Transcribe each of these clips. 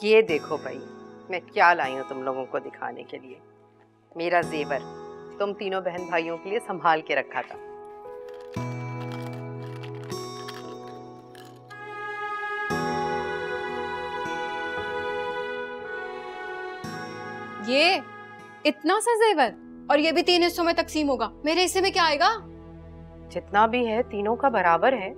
ये देखो भाई, मैं क्या लाई हूँ तुम लोगों को दिखाने के लिए। मेरा जेवर तुम तीनों बहन भाइयों के लिए संभाल के रखा था। ये इतना सा जेवर, और ये भी 3 हिस्सों में तकसीम होगा। मेरे हिस्से में क्या आएगा? जितना भी है तीनों का बराबर है।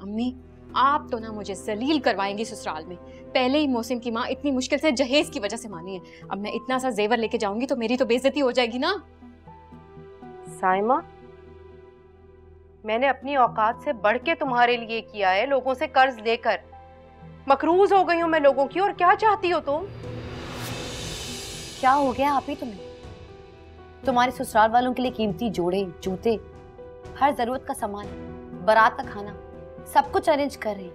अम्मी, आप तो ना मुझे जलील करवाएंगी ससुराल में। पहले ही मौसम की माँ इतनी मुश्किल से जहेज की वजह से मानी है, अब मैं इतना सा जेवर लेके जाऊंगी तो मेरी तो बेइज्जती हो जाएगी ना। साइमा, मैंने अपनी औकात से बढ़ के तुम्हारे लिए किया है, लोगों से कर्ज लेकर। मकरूज हो गई हूं मैं लोगों की, और क्या चाहती हो तुम? क्या हो गया आप ही तुम्हें? तुम्हारे ससुराल वालों के लिए कीमती जोड़े, जूते, हर जरूरत का सामान, बारात का खाना, सब कुछ अरेंज कर रहे हैं।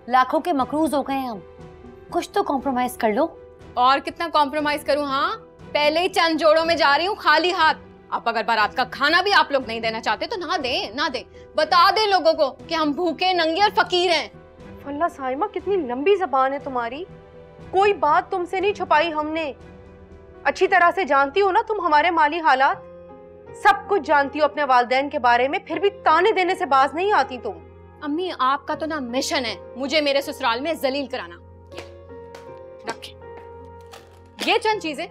लाखों के मकरूज हो गए हैं हम। कुछ तो कॉम्प्रोमाइज कर लो। और कितना कॉम्प्रोमाइज करूं? हाँ, पहले ही चंद जोड़ों में जा रही हूँ खाली हाथ। अब अगर बारात का खाना भी आप लोग नहीं देना चाहते तो ना दें, बता दें लोगों को कि हम भूखे, नंगे और फकीर हैं। अल्लाह साइमा, कितनी लंबी जबान है तुम्हारी। कोई बात तुमसे नहीं छुपाई हमने। अच्छी तरह से जानती हो ना तुम हमारे माली हालात। सब कुछ जानती हो अपने वालिदैन के बारे में, फिर भी ताने देने से बाज नहीं आती तुम। अम्मी, आपका तो ना मिशन है मुझे मेरे ससुराल में जलील कराना। रखें ये चंद चीजें,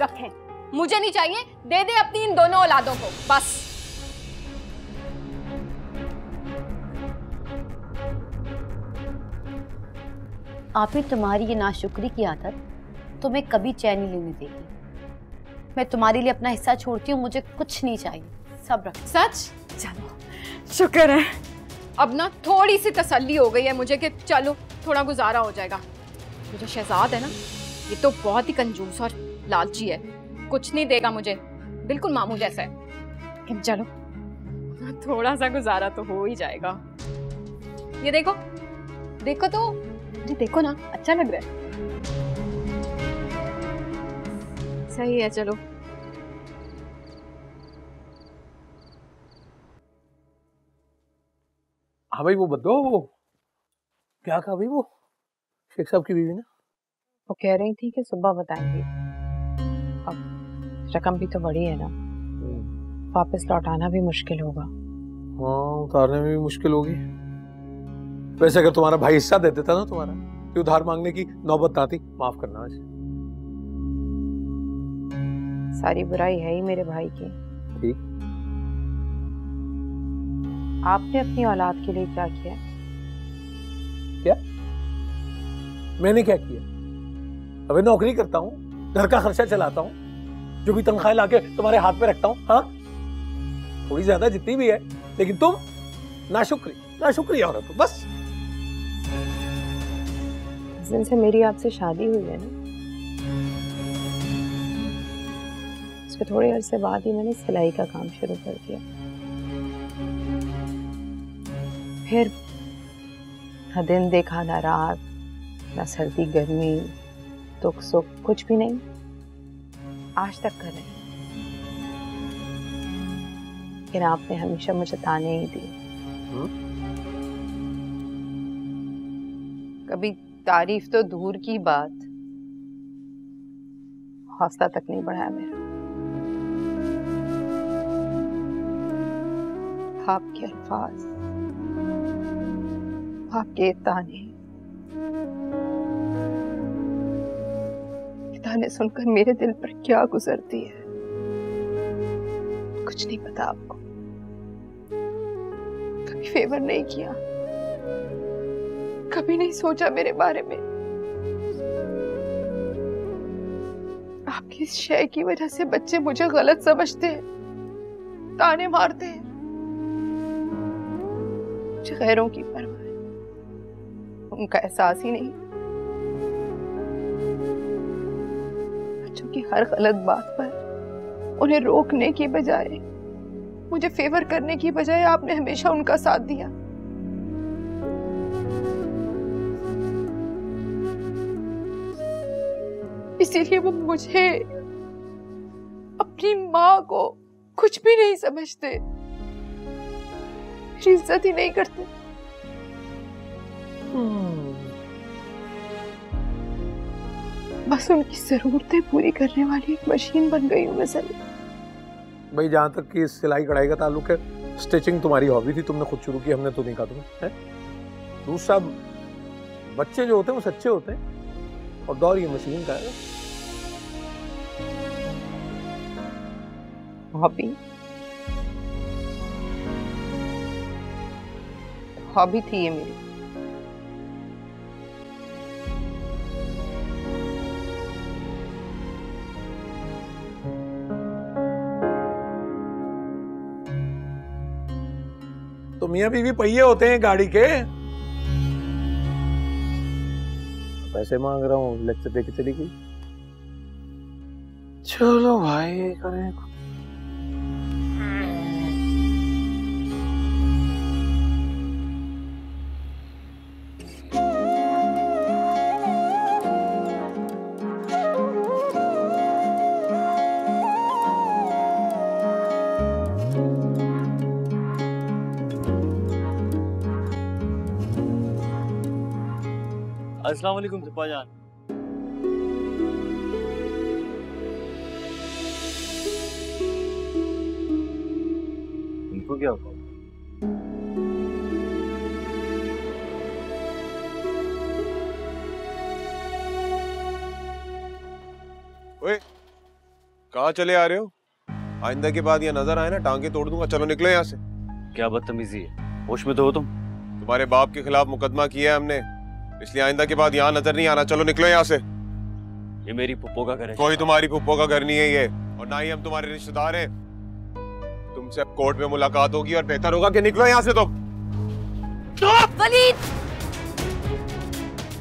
रखें, मुझे नहीं चाहिए। दे दे अपनी इन दोनों औलादों को बस। आप ही तुम्हारी ये नाशुक्री की आदत तुम्हें कभी चैन नहीं लेने देगी। मैं तुम्हारे लिए अपना हिस्सा छोड़ती हूँ, मुझे कुछ नहीं चाहिए, सब रख। सच? चलो शुक्र है, अब ना थोड़ी सी तसल्ली हो गई है मुझे कि चलो थोड़ा गुजारा हो जाएगा। ये जो शहजाद है ना, ये तो बहुत ही कंजूस और लालची है, कुछ नहीं देगा मुझे, बिल्कुल मामू जैसा है। लेकिन चलो थोड़ा सा गुजारा तो हो ही जाएगा। ये देखो, देखो तो, ये देखो ना, अच्छा लग रहा है। सही है, चलो। हाँ भाई, वो बताओ, वो क्या कहा भाई? वो शेख साहब की बीवी ने वो कह रही थी कि सुबह बताएंगी। अब रकम भी तो बड़ी है ना, वापस लौटाना भी मुश्किल होगा। हाँ, उतारने में भी मुश्किल होगी। वैसे अगर तुम्हारा भाई हिस्सा दे देता ना तुम्हारा, तो उधार मांगने की नौबत आती। माफ करना आज। सारी बुराई है ही मेरे भाई की। ठीक। आपने अपनी औलाद के लिए क्या किया? क्या? मैंने क्या किया? अबे नौकरी करता हूँ, घर का खर्चा चलाता हूँ, जो भी तनख्वाह लाके तुम्हारे हाथ में रखता हूँ। हाँ, थोड़ी ज्यादा जितनी भी है, लेकिन तुम नाशुक्री औरत हो बस। जिस दिन से मेरी आपसे शादी हुई है ना, उसके थोड़े अरसे बाद ही मैंने सिलाई का काम शुरू कर दिया। फिर न दिन देखा न रात, न सर्दी गर्मी, दुख सुख, कुछ भी नहीं। आज तक कर रहे हैं, लेकिन आपने हमेशा मुझे ताने ही दिए। कभी तारीफ तो दूर की बात, हौसला तक नहीं बढ़ाया मेरा। आपके अल्फाज, आपके ताने सुनकर मेरे दिल पर क्या गुजरती है कुछ नहीं पता आपको। कभी फेवर नहीं किया, कभी नहीं सोचा मेरे बारे में। आपकी इस शय की वजह से बच्चे मुझे गलत समझते हैं, ताने मारते हैं। मुझे गैरों की परवाह है, उनका एहसास ही नहीं। बच्चों की हर गलत बात पर उन्हें रोकने की बजाय, मुझे फेवर करने की बजाय आपने हमेशा उनका साथ दिया। इसीलिए वो मुझे, अपनी माँ को कुछ भी नहीं समझते, मेरी इज्जत ही नहीं करते। बस उनकी जरूरतें पूरी करने वाली एक मशीन बन गई हूँ मैं सलीम। भाई जहाँ तक कि सिलाई कढ़ाई का ताल्लुक है, स्टिचिंग तुम्हारी हॉबी थी, तुमने खुद शुरू की, हमने तो नहीं कहा तुम्हें। दूसरा, बच्चे जो होते हैं वो सच्चे होते हैं और दौर ये मशीन का है। हॉबी हॉबी थी ये मेरी। तो मियाँ बीवी पहिए होते हैं गाड़ी के। पैसे मांग रहा हूँ, लेक्चर देके चली गई। चलो भाई करें। अस्सलाम वालेकुम सुपा जान। इनको क्या हुआ? ओए, कहाँ चले आ रहे हो? आइंदा के बाद ये नजर आए ना टांगे तोड़ दूंगा। चलो निकलो यहाँ से। क्या बदतमीजी है, होश में तो हो तुम। तुम्हारे बाप के खिलाफ मुकदमा किया है हमने, इसलिए आइंदा के बाद यहाँ नजर नहीं आना। चलो निकलो यहाँ से। ये मेरी पुप्पो का घर है। कोई तुम्हारी पुप्पो का घर नहीं है ये, और ना ही हम तुम्हारे रिश्तेदार हैं। तुमसे अब कोर्ट में मुलाकात होगी और बेहतर होगा कि निकलो यहाँ से तुम। वलीद,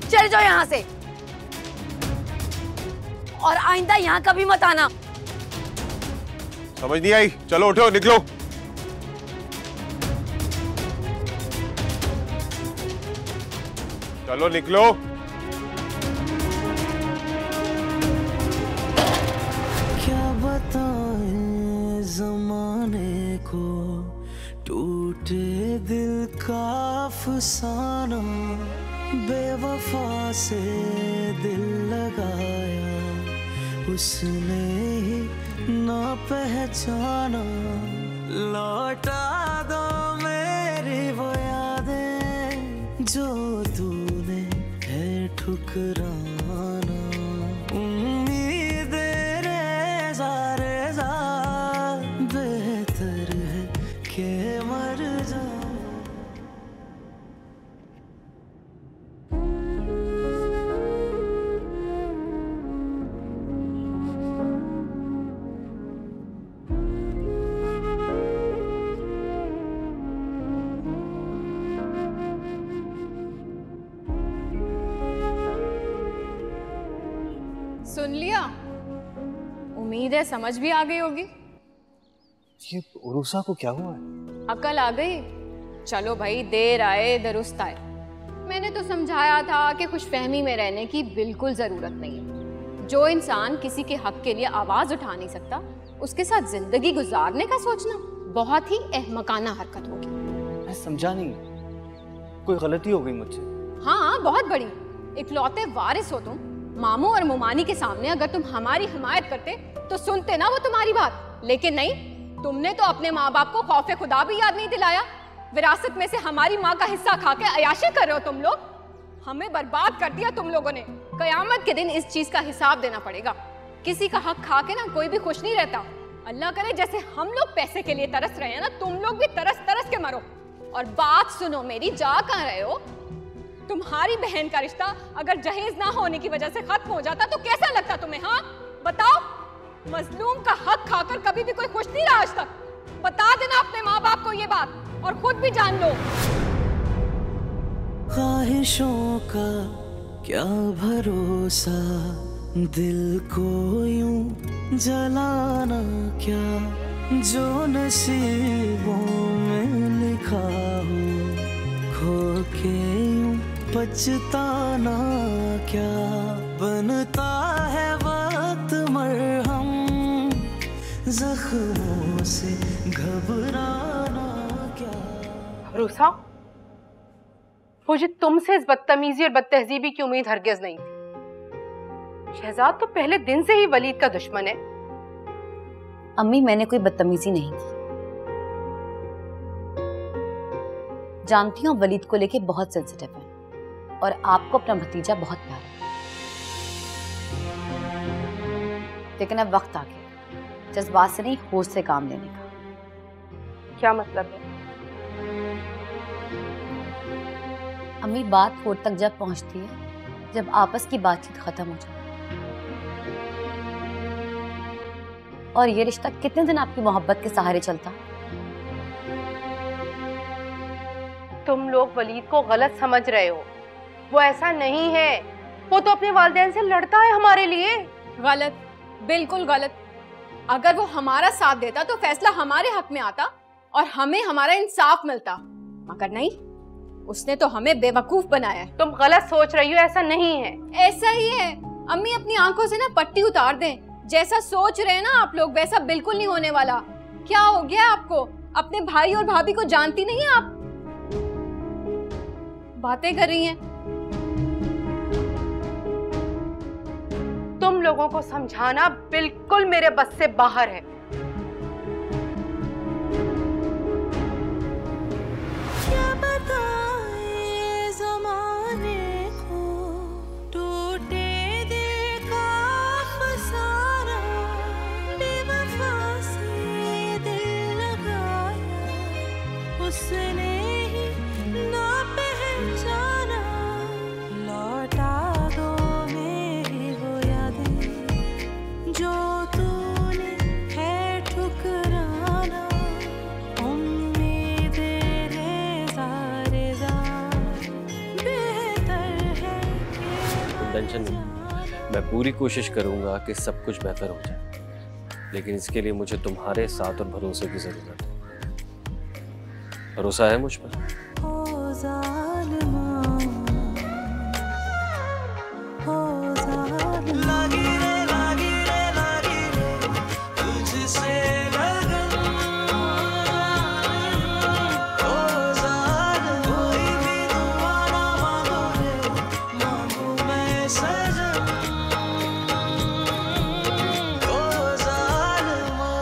चल जाओ यहाँ से और आइंदा यहाँ कभी मत आना। समझ नहीं आई? चलो उठो निकलो। चलो निकलो। क्या बताएं जमाने को, टूटे दिल का अफसाना, बेवफा से दिल लगाया उसने ही ना पहचाना। लौटा दो मेरी वो यादें जो तूने है ठुकराना। उम्मीदें रेज़ा रेज़ा, बेहतर है कि मर जा। सुन लिया? उम्मीद है समझ भी आ गई होगी। ये उरूसा को क्या हुआ है? अकल आ गई? चलो भाई, देर आए दुरुस्त आए। मैंने तो समझाया था कि खुशफहमी में रहने की बिल्कुल जरूरत नहीं है। जो इंसान किसी के हक के लिए आवाज उठा नहीं सकता, उसके साथ जिंदगी गुजारने का सोचना बहुत ही अहमकाना हरकत होगी। मैं समझा नहीं, कोई गलती हो गई मुझसे। हाँ, बहुत बड़ी। इकलौते वारिस हो तुम। मामू और मुमानी के सामने अगर तुम हमारी हिमायत करते तो सुनते ना वो तुम्हारी बात, लेकिन नहीं। तुमने तो अपने माँ बाप को खौफे खुदा भी याद नहीं दिलाया। विरासत में से हमारी माँ का हिस्सा खा के अयाशी कर रहे हो तुम लोग। हमें बर्बाद कर दिया तुम लोगों ने। कयामत के दिन इस चीज का हिसाब देना पड़ेगा। किसी का हक खा के ना कोई भी खुश नहीं रहता। अल्लाह करे जैसे हम लोग पैसे के लिए तरस रहे हैं ना, तुम लोग भी तरस तरस के मरो। और बात सुनो मेरी, जा कहाँ रहे हो? तुम्हारी बहन का रिश्ता अगर जहेज ना होने की वजह से खत्म हो जाता तो कैसा लगता तुम्हें? हाँ बताओ। मजलूम का हक खाकर कभी भी कोई खुश नहीं रहा आज तक। बता देना अपने माँ बाप को ये बात और खुद भी जान लो। ख्वाहिशों का क्या भरोसा, दिल को यूं जलाना क्या, जो नसीबों में लिखा हो खो के यूं पछताना क्या। बनता है वक्त मरहम, जख्मों से घबराना क्या। रूसा, मुझे तुमसे इस बदतमीजी और बदतहजीबी की उम्मीद हरगिज नहीं थी। शहजाद तो पहले दिन से ही वलीद का दुश्मन है। अम्मी, मैंने कोई बदतमीजी नहीं की। जानती हूँ वलीद को लेके बहुत सेंसिटिव है और आपको अपना भतीजा बहुत प्यारा है, लेकिन अब वक्त आ गया जज्बात से नहीं होश से काम लेने का। क्या मतलब है? अम्मी, बात कोर्ट तक जब पहुंचती है जब आपस की बातचीत खत्म हो जाए। और ये रिश्ता कितने दिन आपकी मोहब्बत के सहारे चलता? तुम लोग वलीद को गलत समझ रहे हो, वो ऐसा नहीं है। वो तो अपने वालिदैन से लड़ता है हमारे लिए। गलत, बिल्कुल गलत। अगर वो हमारा साथ देता तो फैसला हमारे हक में आता और हमें हमारा इंसाफ मिलता, मगर नहीं, उसने तो हमें बेवकूफ बनाया है। तुम गलत सोच रही हो, ऐसा नहीं है। ऐसा ही है। अम्मी, अपनी आंखों से ना पट्टी उतार दें। जैसा सोच रहे हैं ना आप लोग, वैसा बिल्कुल नहीं होने वाला। क्या हो गया आपको? अपने भाई और भाभी को जानती नहीं है आप? बातें कर रही हैं। तुम लोगों को समझाना बिल्कुल मेरे बस से बाहर है। क्या बताएं ज़माने को, टूटे दिल का फसाना, बेवफा से दिल लगाया, उसने ही ना पहचाना। लौटा दो मेरी वो यादें जो तूने है ठुकराना, उम्मीदें रेज़ा रेज़ा, बेहतर है कि टेंशन नहीं, मैं पूरी कोशिश करूंगा कि सब कुछ बेहतर हो जाए, लेकिन इसके लिए मुझे तुम्हारे साथ और भरोसे की जरूरत है। भरोसा है मुझ पर? हो ज़ालिमा, हो ज़ालिमा। लागी रे तुझसे लगन, हो ज़ालिमा। कोई भी दुआ ना मांगो रे, मांगू मैं सजन, हो ज़ालिमा।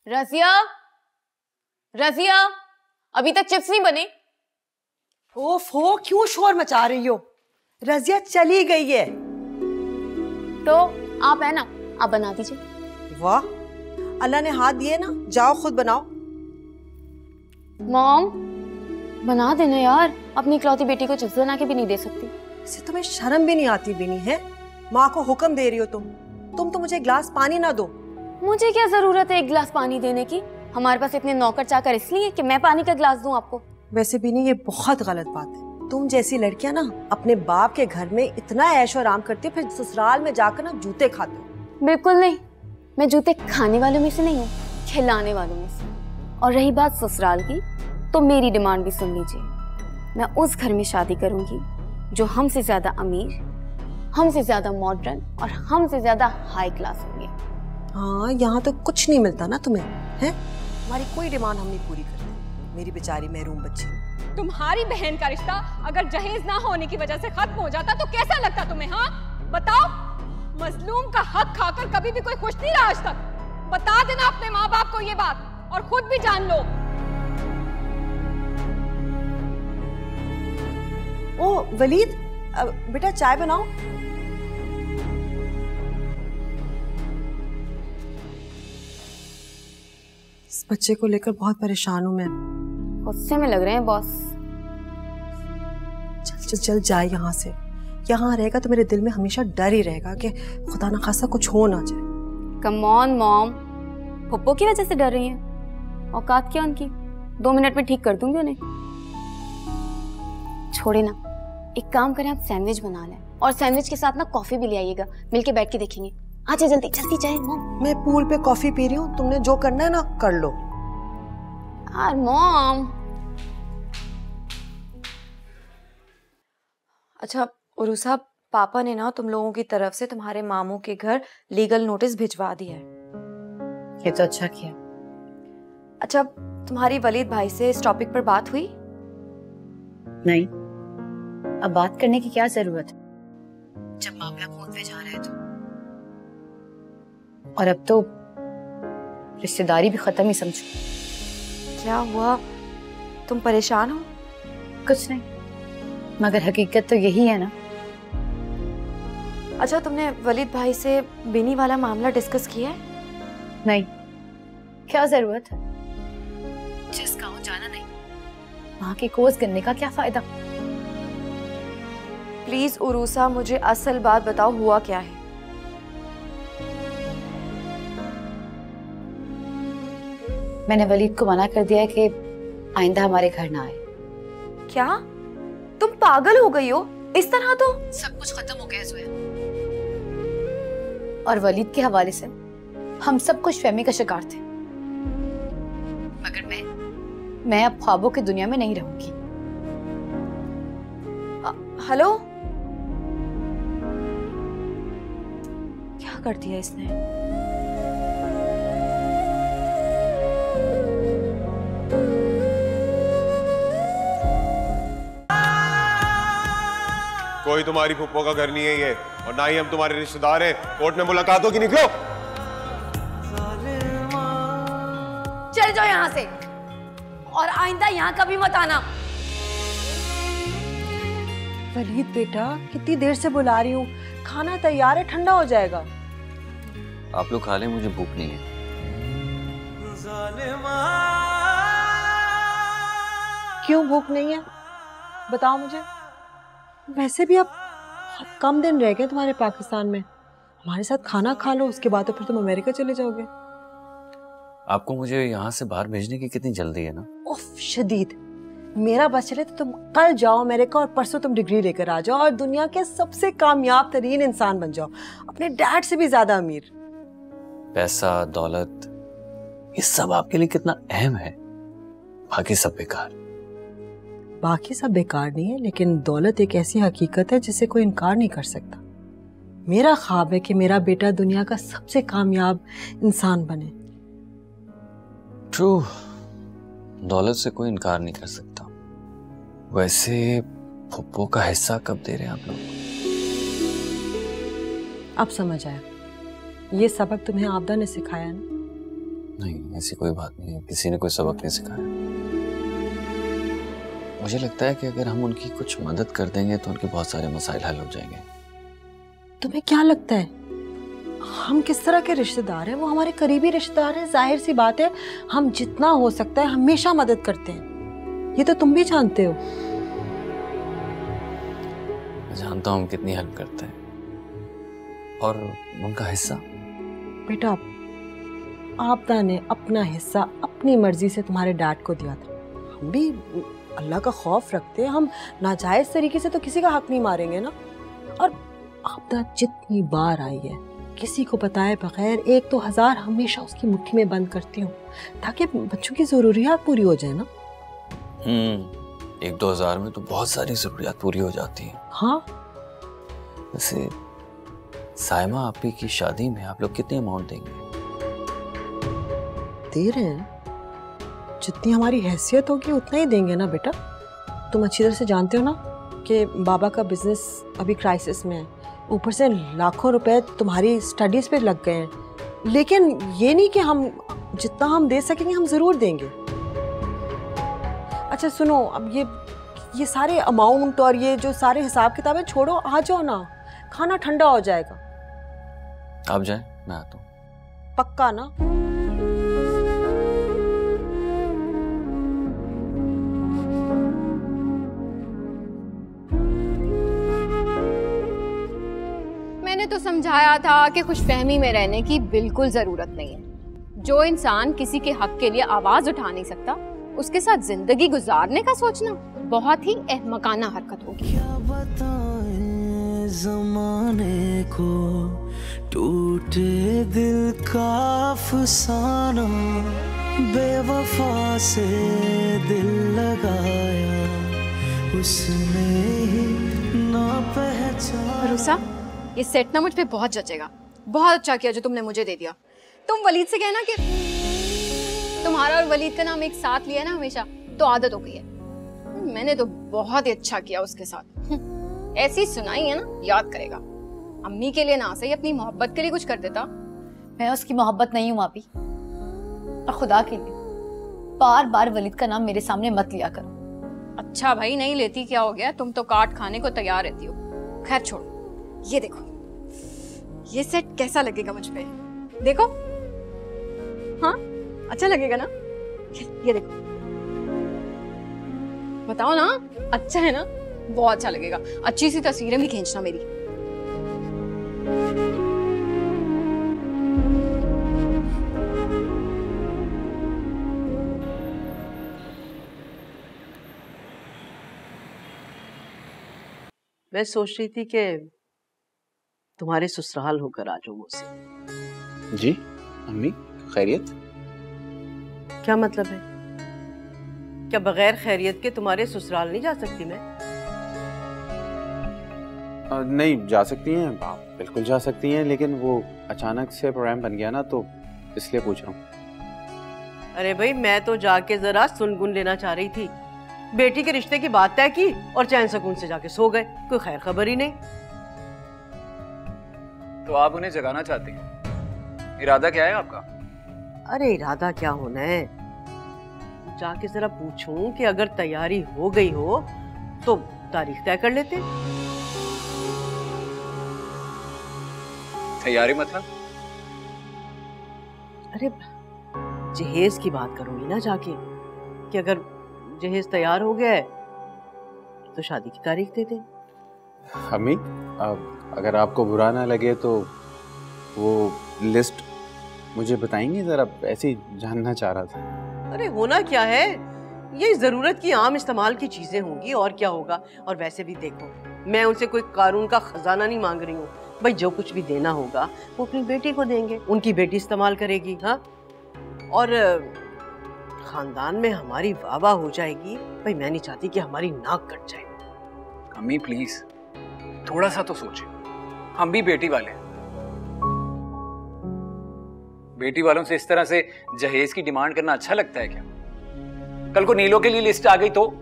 रजिया, रजिया, अभी तक चिप्स नहीं बने। ओफो, क्यों शोर मचा रही हो? रजिया चली गई है। तो आप है ना, आप बना दीजिए। वाह, अल्लाह ने हाथ दिए ना, जाओ खुद बनाओ। मॉम, बना देना यार, अपनी इकलौती बेटी को चिप्स बना के भी नहीं दे सकती। इसे तुम्हें शर्म भी नहीं आती भी नहीं है? माँ को हुक्म दे रही हो तुम तो मुझे गिलास पानी ना दो। मुझे क्या जरूरत है एक गिलास पानी देने की? हमारे पास इतने नौकर चाकर इसलिए कि मैं पानी का गिलास दूं आपको? वैसे भी नहीं, ये बहुत गलत बात है। तुम जैसी लड़कियां ना अपने बाप के घर में इतना ऐशो आराम करती हो, फिर ससुराल में जाकर ना जूते खाते हो। बिल्कुल नहीं, मैं जूते खाने वालों में से नहीं हूँ, खिलाने वालों में से। और रही बात ससुराल की, तो मेरी डिमांड भी सुन लीजिए। मैं उस घर में शादी करूंगी जो हमसे ज्यादा अमीर, हमसे ज्यादा मॉडर्न और हमसे ज्यादा हाई क्लास होंगे। हाँ, यहाँ तो कुछ नहीं मिलता ना तुम्हें, है? हमारी कोई डिमांड हम नहीं पूरी करते। मेरी बेचारी महरूम बच्ची। तुम्हारी बहन का रिश्ता अगर जहेज ना होने की वजह से खत्म हो जाता तो कैसा लगता तुम्हें? हाँ बताओ, मजलूम का हक खाकर कभी भी कोई खुश नहीं रहा आज तक। बता देना अपने माँ बाप को ये बात और खुद भी जान लो। ओ वलीद, बेटा चाय बनाओ। इस बच्चे को लेकर बहुत परेशान हूं मैं। गुस्से में लग रहे हैं बॉस। चल चल चल जाए यहाँ से। यहाँ रहेगा तो मेरे दिल में हमेशा डर ही रहेगा कि खुदा ना खासा कुछ हो ना जाए। कम ऑन मॉम, पप्पो की वजह से डर रही हैं? औकात क्या उनकी, 2 मिनट में ठीक कर दूंगी उन्हें। छोड़े ना, एक काम करें, आप सैंडविच बना लें और सैंडविच के साथ ना कॉफी भी ले आइएगा, मिलके बैठ के देखेंगे। आजा जल्दी जल्दी जाए मॉम। मैं पूल पे कॉफी पी रही हूँ, तुमने जो करना है ना कर लो। यार मॉम। अच्छा उरुसा, पापा ने ना तुम लोगों की तरफ से तुम्हारे मामू के घर लीगल नोटिस भिजवा दिया है। ये तो अच्छा किया। अच्छा, तुम्हारी वलीद भाई से इस टॉपिक पर बात हुई? नहीं, अब बात करने की क्या जरूरत है जब मामला कोर्ट में जा रहा है तो। और अब तो रिश्तेदारी भी खत्म ही समझो। क्या हुआ, तुम परेशान हो? कुछ नहीं, मगर हकीकत तो यही है ना। अच्छा, तुमने वलीद भाई से बिनी वाला मामला डिस्कस किया है? नहीं, क्या जरूरत है, जिस गांव जाना नहीं, वहां की कोस गिनने का क्या फायदा। प्लीज उरूसा, मुझे असल बात बताओ, हुआ क्या है? मैंने वलीद को मना कर दिया है कि आइंदा हमारे घर ना आए। क्या तुम पागल हो गई हो? इस तरह तो सब कुछ खत्म हो गया जोया। और वलीद के हवाले से हम सब कुछ फहमी का शिकार थे, मगर मैं अब ख्वाबों की दुनिया में नहीं रहूंगी। हेलो, क्या कर दिया इसने? कोई तुम्हारी फुप्पो का घर नहीं है ये, और ना ही हम तुम्हारे रिश्तेदार हैं। कोर्ट में मुलाकात होगी, निकलो। चल जाओ यहाँ से, और आइंदा यहाँ कभी मत आना। वलीद बेटा, कितनी देर से बुला रही हूँ, खाना तैयार है, ठंडा हो जाएगा। आप लोग खा लें, मुझे भूख नहीं है। क्यों भूख नहीं है, बताओ मुझे। वैसे भी अब बहुत कम दिन रह गए तुम्हारे पाकिस्तान में, हमारे साथ खाना खा लो, उसके बाद तो फिर तुम अमेरिका चले जाओगे। आपको मुझे यहाँ से बाहर भेजने की कितनी जल्दी है ना? उफ शदीद, मेरा बस चले तो तुम कल जाओ अमेरिका और परसों तुम डिग्री लेकर आ जाओ और दुनिया के सबसे कामयाब तरीन इंसान बन जाओ, अपने डैड से भी ज्यादा अमीर। पैसा, दौलत, ये सब आपके लिए कितना अहम है, बाकी सब बेकार। बाकी सब बेकार नहीं है, लेकिन दौलत एक ऐसी हकीकत है जिसे कोई इनकार नहीं कर सकता। मेरा ख्वाब है कि मेरा बेटा दुनिया का सबसे कामयाब इंसान बने। ट्रू, दौलत से कोई इनकार नहीं कर सकता। वैसे फुप्पो का हिस्सा कब दे रहे हैं आप लोग? अब समझ आया, ये सबक तुम्हें आपदा ने सिखाया ना? नहीं, ऐसी कोई बात नहीं है, किसी ने कोई सबक नहीं सिखाया। मुझे लगता है कि अगर हम उनकी कुछ मदद कर देंगे तो उनके बहुत सारे मसाइल हल हो जाएंगे। तुम्हें क्या लगता है हम किस तरह के रिश्तेदार हैं? वो हमारे करीबी रिश्तेदार हैं, जाहिर सी बात है हम जितना हो सकता है हमेशा मदद करते हैं, ये तो तुम भी जानते हो। मैं जानता हूँ हम कितनी हेल्प करते हैं। और उनका हिस्सा? बेटा, आपदा ने अपना हिस्सा अपनी मर्जी से तुम्हारे डैड को दिया था। हम भी अल्लाह का खौफ रखते हैं, हम नाजायज तरीके से तो किसी का हक नहीं मारेंगे ना। और आपदा जितनी बार आई है, किसी को बताए बगैर 1 तो 1000 हमेशा उसकी मुट्ठी में बंद करती हूँ, ताकि बच्चों की जरूरियात पूरी हो जाए ना। 1-2 हज़ार में तो बहुत सारी जरूरियात पूरी हो जाती हैं। हाँ, वैसे साइमा आपी की शादी में आप लोग कितने अमाउंट देंगे? दे रहे हैं, जितनी हमारी हैसियत होगी उतना ही देंगे ना बेटा। तुम अच्छी तरह से जानते हो ना कि बाबा का बिजनेस अभी क्राइसिस में है, ऊपर से लाखों रुपए तुम्हारी स्टडीज पे लग गए हैं। लेकिन ये नहीं कि हम जितना हम दे सकेंगे हम जरूर देंगे। अच्छा सुनो, अब ये सारे अमाउंट और ये जो सारे हिसाब किताबें छोड़ो, आ जाओ ना, खाना ठंडा हो जाएगा। आप जाएं, मैं आता हूँ। पक्का ना? मैंने तो समझाया था कि खुशफहमी में रहने की बिल्कुल जरूरत नहीं है। जो इंसान किसी के हक के लिए आवाज उठा नहीं सकता, उसके साथ जिंदगी गुजारने का सोचना बहुत ही अहमकाना हरकत होगी। क्या बताएं ज़माने को, टूटे दिल का अफसाना, बेवफा से दिल लगाया उसने ही ना पहचाना। भरोसा, ये सेट ना मुझ पे बहुत जचेगा। बहुत अच्छा किया जो तुमने मुझे दे दिया। तुम वलीद से कहना कि तुम्हारा और वलीद का नाम एक साथ लिया ना हमेशा, तो आदत हो गई है। मैंने तो बहुत ही अच्छा किया उसके साथ। ऐसी सुनाई है ना, याद करेगा। अम्मी के लिए ना सही, अपनी मोहब्बत के लिए कुछ कर देता। मैं उसकी मोहब्बत नहीं हूँ आपी, और खुदा के लिए बार बार वलीद का नाम मेरे सामने मत लिया करो। अच्छा भाई, नहीं लेती क्या हो गया, तुम तो काट खाने को तैयार रहती हो। खैर छोड़ो, ये देखो, ये सेट कैसा लगेगा मुझ पे, देखो। हाँ, अच्छा लगेगा ना? ये देखो, बताओ ना, अच्छा है ना? बहुत अच्छा लगेगा। अच्छी सी तस्वीरें भी खींचना मेरी। मैं सोच रही थी कि तुम्हारे ससुराल होकर आ जाऊं मुझसे। जी अम्मी, खैरियत? क्या मतलब है? क्या बगैर खैरियत के तुम्हारे ससुराल नहीं जा सकती मैं? नहीं जा सकती हैं आप, बिल्कुल जा सकती हैं, लेकिन वो अचानक से प्रोग्राम बन गया ना, तो इसलिए पूछ रहा हूँ। अरे भाई, मैं तो जाके जरा सुनगुन लेना चाह रही थी। बेटी के रिश्ते की बात तय की और चैन सुकून से जाके सो गए, कोई खैर खबर ही नहीं। तो आप उन्हें जगाना चाहते हैं? इरादा क्या है आपका? अरे इरादा क्या होना है, जाके जरा पूछूं कि अगर तैयारी हो गई हो तो तारीख तय कर लेते। तैयारी मतलब? अरे जहेज की बात करूंगी ना जाके, कि अगर जहेज तैयार हो गया है तो शादी की तारीख दे दे। अम्मी, अगर आपको बुरा ना लगे तो वो लिस्ट मुझे बताएंगे जरा, ऐसे ही जानना चाह रहा था। अरे होना क्या है, ये जरूरत की आम इस्तेमाल की चीजें होंगी, और क्या होगा। और वैसे भी देखो, मैं उनसे कोई कानून का खजाना नहीं मांग रही हूँ भाई। जो कुछ भी देना होगा वो अपनी बेटी को देंगे, उनकी बेटी इस्तेमाल करेगी। हाँ, और खानदान में हमारी वाह वाह हो जाएगी भाई। मैं नहीं चाहती कि हमारी नाक कट जाए। अम्मी प्लीज थोड़ा सा तो सोचिए, हम भी बेटी वाले हैं। बेटी वालों से इस तरह से जहेज की डिमांड करना अच्छा लगता है क्या? कल को नीलो के लिए लिस्ट आ गई तो?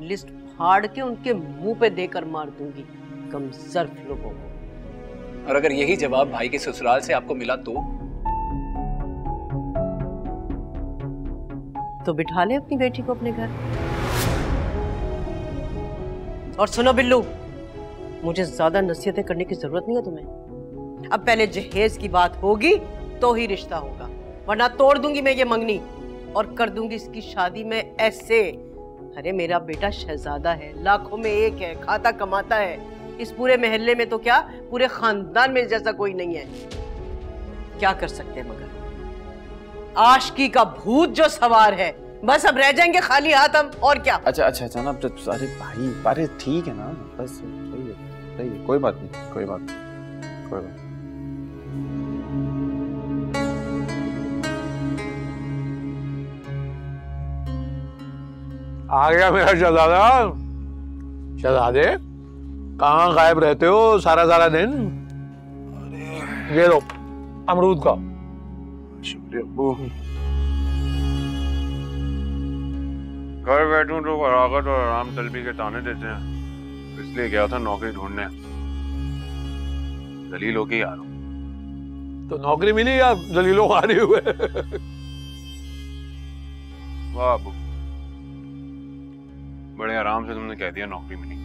लिस्ट फाड़ के उनके मुंह पे देकर मार दूंगी, कमजर्फ लोगों को। और अगर यही जवाब भाई के ससुराल से आपको मिला तो बिठा ले अपनी बेटी को अपने घर। और सुनो बिल्लू, मुझे ज्यादा नसीहतें करने की जरूरत नहीं है तुम्हें। अब पहले जहेज की बात होगी तो ही रिश्ता होगा, वरना तोड़ दूंगी मैं ये मंगनी और कर दूंगी इसकी शादी में ऐसे। अरे मेरा बेटा शहजादा है, लाखों में एक है, खाता कमाता है। इस पूरे मोहल्ले में तो क्या, पूरे खानदान में जैसा कोई नहीं है। क्या कर सकते हैं मगर आशिकी का भूत जो सवार है, बस अब रह जाएंगे खाली हाथ हम, और क्या। अच्छा ना, अरे भाई, अरे ठीक है ना, बस सही है, कोई बात नहीं, कोई बात नहीं, कोई बात। आ गया मेरा शहजादा। शहजादे, कहाँ गायब रहते हो सारा सारा दिन? ये लो अमरूद का। शुक्रिया अब्बू। घर बैठूं तो फरागत और आराम तलबी के ताने देते हैं, इसलिए गया था नौकरी ढूंढने। जलील होके ही आ रहा हूं। तो नौकरी मिली या जलीलो आ रही हुए? वाह अब्बू, बड़े आराम से तुमने कह दिया नौकरी मिली।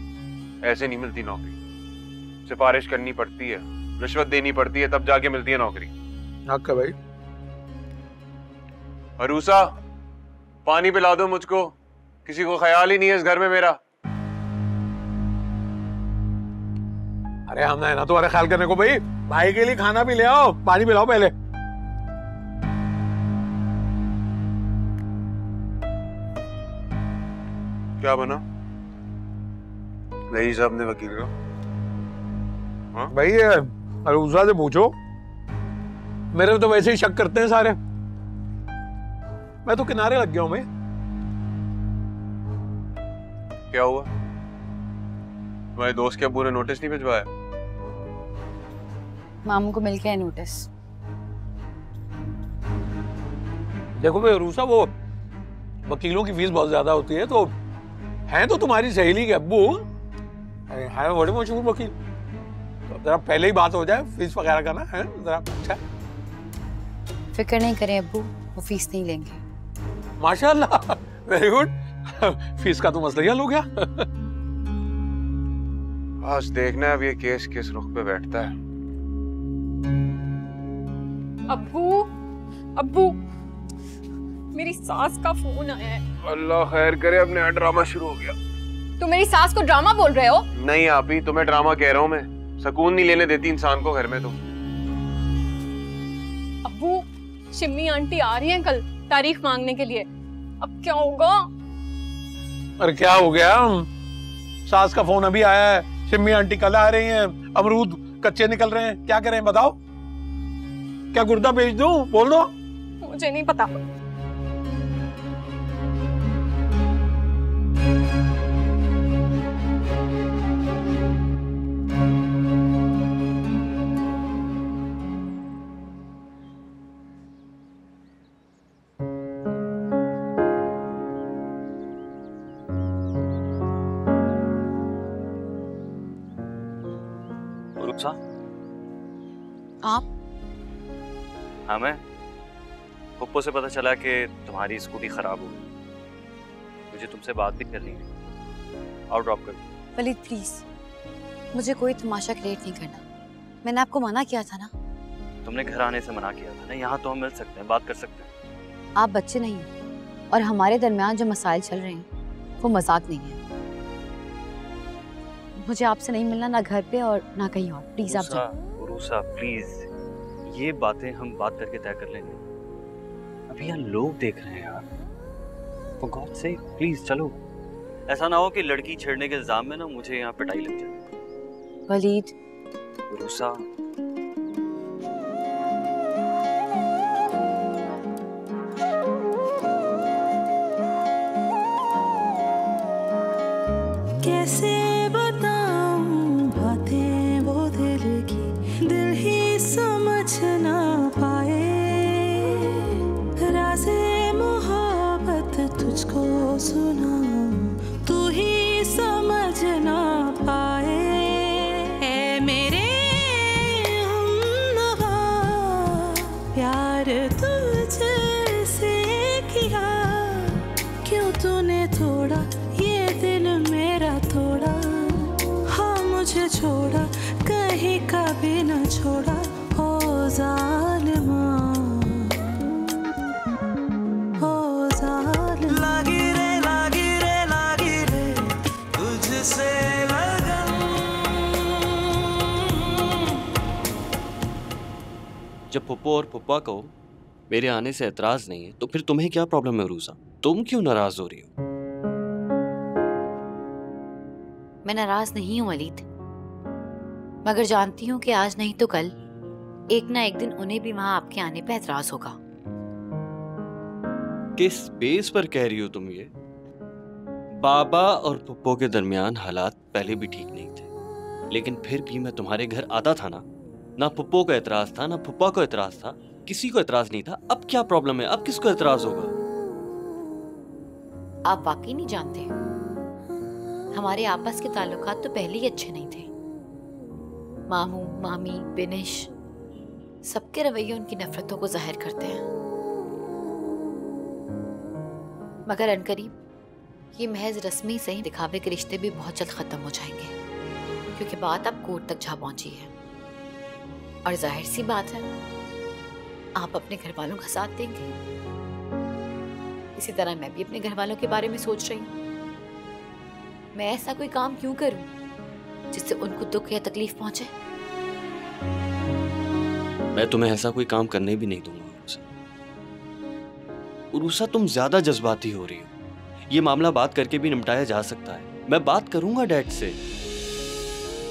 ऐसे नहीं मिलती नौकरी, सिफारिश करनी पड़ती है, रिश्वत देनी पड़ती है, तब जाके मिलती है नौकरी। हक है भाई। अरूसा, पानी पिला दो मुझको, किसी को ख्याल ही नहीं है इस घर में मेरा। अरे हम है ना तुम्हारे ख्याल करने को भाई। भाई के लिए खाना भी ले आओ, पानी पिलाओ पहले। क्या बना? नहीं साहब ने वकील का। हाँ? भाई अरूसा से पूछो, मेरे तो वैसे ही शक करते हैं सारे। मैं तो किनारे लग गया हूं भाई। क्या हुआ? तुम्हारे दोस्त के अब्बू ने नोटिस नहीं भिजवाया? मामू को मिल गया नोटिस, देखो भाई रूसा, वो वकीलों की फीस बहुत ज्यादा होती है, तो हैं तो तुम्हारी सहेली के अब्बू है बड़े मशहूर वकील, तो जरा पहले ही बात हो जाए फीस वगैरह का ना, है जरा। अच्छा फिक्र नहीं करें अब्बू, वो फीस नहीं लेंगे। माशाल्लाह, वेरी गुड। फीस का तो मसला ही हल हो गया। आज देखना है अब ये केस किस रुख पे बैठता है। अब्बू, अब्बू, मेरी सास का फोन आया है। अल्लाह खैर करे, अब नया ड्रामा शुरू हो गया। तुम मेरी सास को ड्रामा बोल रहे हो? नहीं आप ही, तुम्हें ड्रामा कह रहा हूँ मैं। सुकून नहीं लेने देती इंसान को घर में तुम। अब्बू, शिम्मी आंटी आ रही हैं कल तारीख मांगने के लिए, अब क्या होगा? अरे क्या हो गया, सास का फोन अभी आया है, शिम्मी आंटी कल आ रही हैं, अमरूद कच्चे निकल रहे हैं, क्या करें बताओ? क्या गुर्दा बेच दूं? बोल दो। मुझे नहीं पता। आप? हाँ मैं पप्पो से पता चला कि तुम्हारी स्कूटी खराब हो गई, मुझे तुमसे बात भी करनी है। और ड्रॉप कर दो। वलीद प्लीज, मुझे कोई तमाशा क्रिएट नहीं करना, मैंने आपको मना किया था ना। तुमने घर आने से मना किया था ना, यहाँ तो हम मिल सकते हैं, बात कर सकते हैं। आप बच्चे नहीं हैं और हमारे दरमियान जो मसाइल चल रहे हैं वो मजाक नहीं है। मुझे आपसे नहीं मिलना, ना घर पे और ना कहीं और। प्लीज आप जाओ। उरूसा प्लीज, ये बातें हम बात करके तय कर लेंगे। अभी यहाँ लोग देख रहे हैं यार, फॉर गॉड सेक प्लीज चलो। ऐसा ना हो कि लड़की छेड़ने के इल्जाम में ना मुझे यहाँ पिटाई लग जाए। वलीद। उरूसा कैसे बताऊं बातें वो दिल की, दिल ही समझ ना पाए। राज़े मोहब्बत तुझको सुनाऊं, तू ही समझ ना पाए। ऐ मेरे हमनवा, प्यार तुझसे किया, क्यों तूने तोड़ा ये दिल मेरा तोड़ा। हाँ मुझे छोड़ा, कहीं का भी न छोड़ा। ओ जालिमा, ओ जालिमा। लागी रे लागी रे लागी रे तुझसे लगन। जब पप्पो और पप्पा को मेरे आने से एतराज नहीं है तो फिर तुम्हें क्या प्रॉब्लम है उरूसा? तुम क्यों नाराज हो रही हो? मैं नाराज नहीं हूँ वलीद, मगर जानती हूँ कि आज नहीं तो कल एक ना एक दिन उन्हें भी वहां आपके आने पे एतराज होगा। किस बेस पर कह रही हो तुम ये? बाबा और पप्पो के दरमियान हालात पहले भी ठीक नहीं थे, लेकिन फिर भी मैं तुम्हारे घर आता था ना पप्पो को एतराज था ना पप्पा को एतराज था, किसी को एतराज नहीं था। अब क्या प्रॉब्लम है? अब किसको एतराज होगा? आप वाकई नहीं जानते, हमारे आपस के ताल्लुकात तो पहले ही अच्छे नहीं थे। मामू, मामी, बिनिश, सबके रवैये उनकी नफरतों को जाहिर करते हैं। मगर अनकरीब ये महज रस्मी से ही दिखावे के रिश्ते भी बहुत जल्द खत्म हो जाएंगे, क्योंकि बात अब कोर्ट तक जा पहुंची है। और जाहिर सी बात है, आप अपने घर वालों का साथ देंगे। इसी तरह मैं भी अपने घर वालों के बारे में सोच रही हूँ। मैं ऐसा कोई काम क्यों करूं जिससे उनको दुख या तकलीफ पहुंचे? मैं तुम्हें ऐसा कोई काम करने भी नहीं दूंगा उरूसा। उरूसा तुम ज्यादा जज्बाती हो रही हो। ये मामला बात करके भी निपटाया जा सकता है। मैं बात करूंगा डैड से।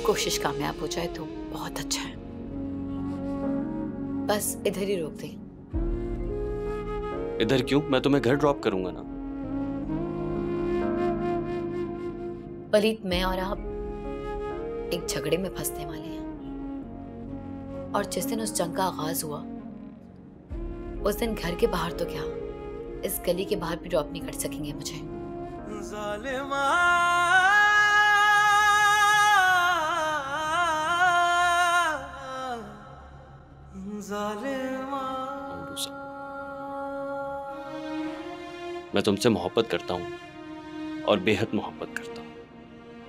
कोशिश कामयाब हो जाए तो बहुत अच्छा है। बस इधर ही रोक दे। इधर क्यों? मैं तुम्हें घर ड्रॉप करूंगा ना। वलीद, मैं और आप एक झगड़े में फंसने वाले हैं, और जिस दिन उस जंग का आगाज हुआ उस दिन घर के बाहर तो क्या इस गली के बाहर भी ड्रॉप नहीं कर सकेंगे मुझे। ज़ालिमा ज़ालिमा। मैं तुमसे मोहब्बत करता हूँ और बेहद मोहब्बत करता हूँ।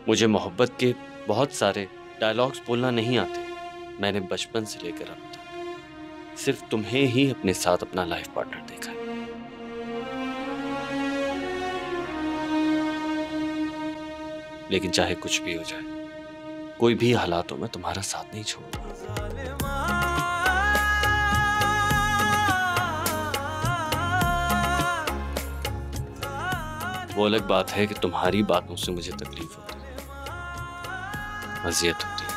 मुझे मोहब्बत के बहुत सारे डायलॉग्स बोलना नहीं आते। मैंने बचपन से लेकर अब तक सिर्फ तुम्हें ही अपने साथ अपना लाइफ पार्टनर देखा है। लेकिन चाहे कुछ भी हो जाए, कोई भी हालातों में तुम्हारा साथ नहीं छोड़ूंगा। वो अलग बात है कि तुम्हारी बातों से मुझे तकलीफ होती है, अजियत होती है।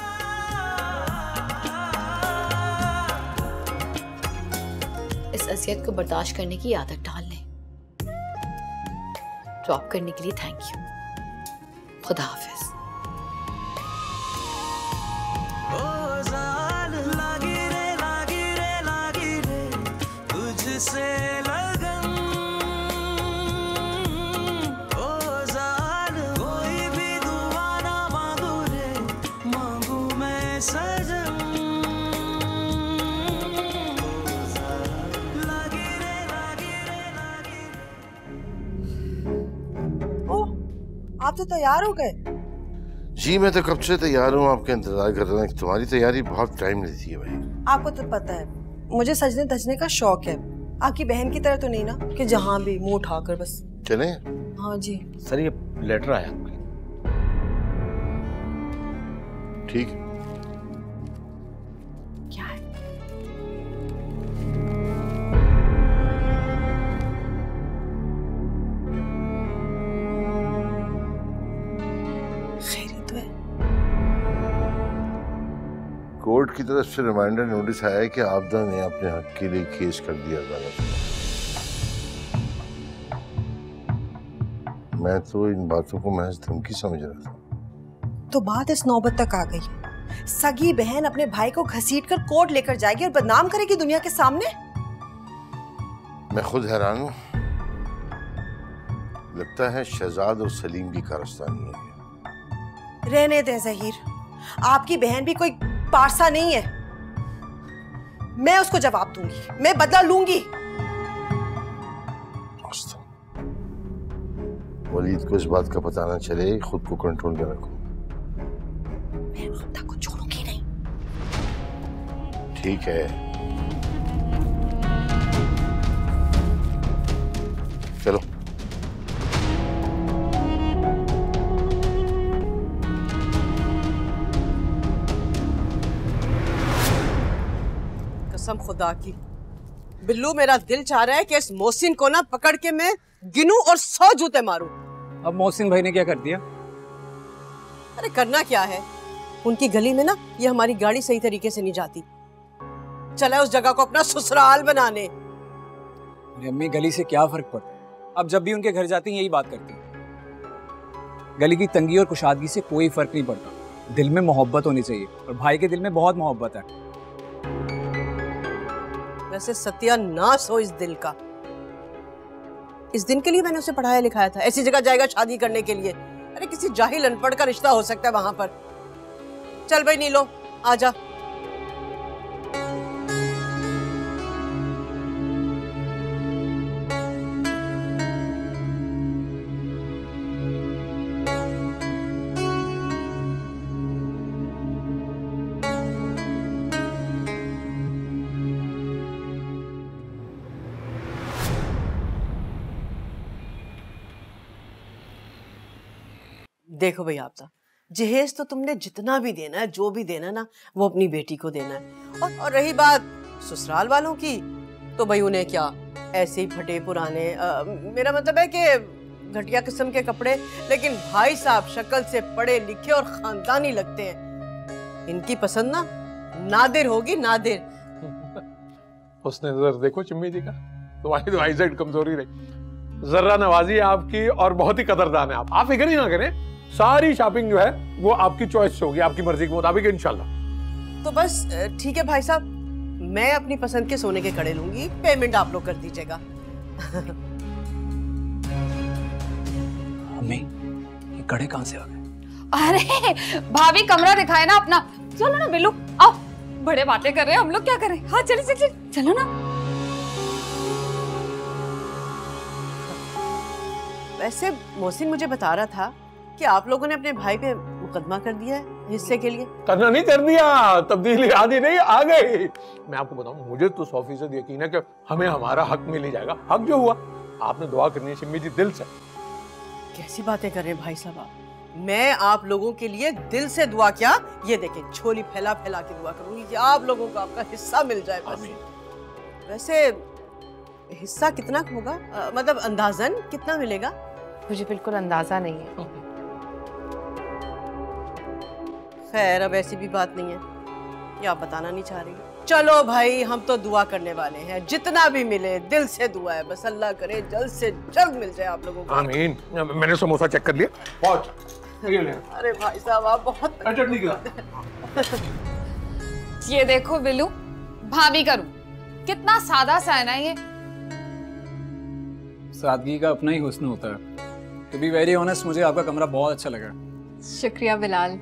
इस अजियत को बर्दाश्त करने की आदत डाल लें। ड्रॉप करने के लिए थैंक यू। खुदा हाफिज। तुझसे लगन ओ जान, कोई भी दुआ ना मांगू रे, मांगू मैं सजन। लगी रे लगी रे लगी। ओह, आप तो तैयार हो गए? जी मैं तो कब से तैयार हूँ, आपका इंतजार कर रहा हूँ। तुम्हारी तैयारी बहुत टाइम लेती है भाई। आपको तो पता है मुझे सजने धजने का शौक है। आपकी बहन की तरह तो नहीं ना कि जहाँ भी मुंह उठाकर बस चले। हाँ जी। सर ये लेटर आया। ठीक। क्या है? खैरियत है? कोर्ट की तरफ से रिमाइंडर नोटिस आया है कि आपदा ने अपने हक के लिए केस कर दिया अदालत में। मैं तो इन बातों को महज धमकी समझ रहा था। तो बात इस नौबत तक आ गई। सगी बहन अपने भाई को घसीटकर कोर्ट लेकर जाएगी और बदनाम करेगी दुनिया के सामने। मैं खुद हैरान हूँ। लगता है शहजाद और सलीम की कारस्तानी है। रहने दें जहीर, आपकी बहन भी कोई पारसा नहीं है। मैं उसको जवाब दूंगी, मैं बदला लूंगी। वलीद को इस बात का पता ना चले, खुद को कंट्रोल में रखो। मैं खुदा को छोड़ूंगी नहीं। ठीक है। चलो। कसम खुदा की, बिल्लू मेरा दिल चाह रहा है कि इस मोहसिन को ना पकड़ के मैं गिनूं और 100 जूते मारूं। अब मोहसिन भाई ने क्या कर दिया? अरे करना क्या है, उनकी गली में ना ये हमारी गाड़ी सही तरीके से नहीं जाती। चला उस जगह को अपना ससुराल बनाने। अरे अम्मी, गली से क्या फर्क पड़ता है? अब जब भी उनके घर जाती हैं यही बात करती हैं। गली की तंगी और कुशादगी से कोई फर्क नहीं पड़ता। दिल में मोहब्बत होनी चाहिए और भाई के दिल में बहुत मोहब्बत है। वैसे सत्यानाश हो इस दिल का। इस दिन के लिए मैंने उसे पढ़ाया लिखाया था। ऐसी जगह जाएगा शादी करने के लिए? अरे किसी जाहिल अनपढ़ का रिश्ता हो सकता है वहां पर। चल भाई नीलो, आजा। देखो भाई आपदा, जहेज तो तुमने जितना भी देना है, जो भी देना ना, वो अपनी बेटी को देना है। और रही बात ससुराल वालों की, तो भाई उन्हें क्या, ऐसे ही फटे पुराने, मेरा मतलब है कि घटिया किस्म के कपड़े, लेकिन भाई साहब शक्ल से पढ़े लिखे और खानदानी लगते हैं। इनकी पसंद ना नादिर होगी, नादिर। उसने नजर देखो चिम्मी जी का, तुम्हारी तो आईसाइट कमजोरी रही। जर्रा नवाजी है आपकी और बहुत ही कदरदान है आप फिक्र ही ना करें। सारी शॉपिंग जो है वो आपकी चॉइस से होगी, आपकी मर्जी के मुताबिक इंशाल्लाह। तो बस ठीक है भाई साहब, मैं अपनी पसंद के सोने के कड़े लूंगी, पेमेंट आप लोग कर दीजिएगा। अम्मी ये कड़े कहाँ से आ गए? अरे भाभी कमरा दिखाए ना अपना। चलो ना बिल्लू, आओ। बड़े बातें कर रहे हैं, हम लोग क्या करें? हाँ चलिए चलिए चलो ना। वैसे मोहसिन मुझे बता रहा था कि आप लोगों ने अपने भाई पे मुकदमा कर दिया है हिस्से के लिए। करना नहीं कर दिया, तब्दीली आधी नहीं आ गई। मैं आपको बताऊं, मुझे तो 100% यकीन है कि हमें हमारा हक मिल ही जाएगा। हक जो हुआ, आपने दुआ करनी है शिम्मी जी दिल से। कैसी बातें कर रहे हैं भाई साहब आप? मैं आप लोगों के लिए दिल से दुआ क्या, ये देखें झोली फैला फैला के दुआ करूंगी कि आप लोगों को आपका हिस्सा मिल जाए बस। वैसे हिस्सा कितना होगा, मतलब अंदाजन कितना मिलेगा? मुझे बिल्कुल अंदाजा नहीं है। खैर अब ऐसी भी बात नहीं है, ये आप बताना नहीं चाह रही। चलो भाई हम तो दुआ करने वाले हैं, जितना भी मिले दिल से दुआ है, बस अल्लाह करे जल्द से जल्द मिल जाए आप लोगों को। आमीन। मैंने समोसा चेक कर लिया, बहुत। अरे भाई साहब आप बहुत चटनी का। ये देखो बिल्लू, भाभी का रूम कितना सादा सा है ना ये। सादगी का अपना ही हुस्न होता है। टू बी वेरी ऑनेस्ट, मुझे आपका कमरा बहुत अच्छा लगा। शुक्रिया बिलाल।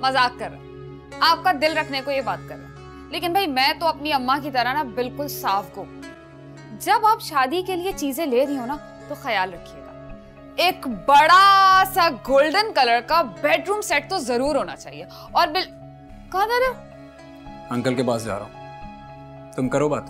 मजाक कर रहा, आपका दिल रखने को ये बात कर रहा, लेकिन भाई मैं तो अपनी अम्मा की तरह ना बिल्कुल साफ को। जब आप शादी के लिए चीजें ले रही हो ना तो ख्याल रखिएगा, एक बड़ा सा गोल्डन कलर का बेडरूम सेट तो जरूर होना चाहिए। और कहाँ जा रहे हो? अंकल के पास जा रहा हूँ, तुम करो बात।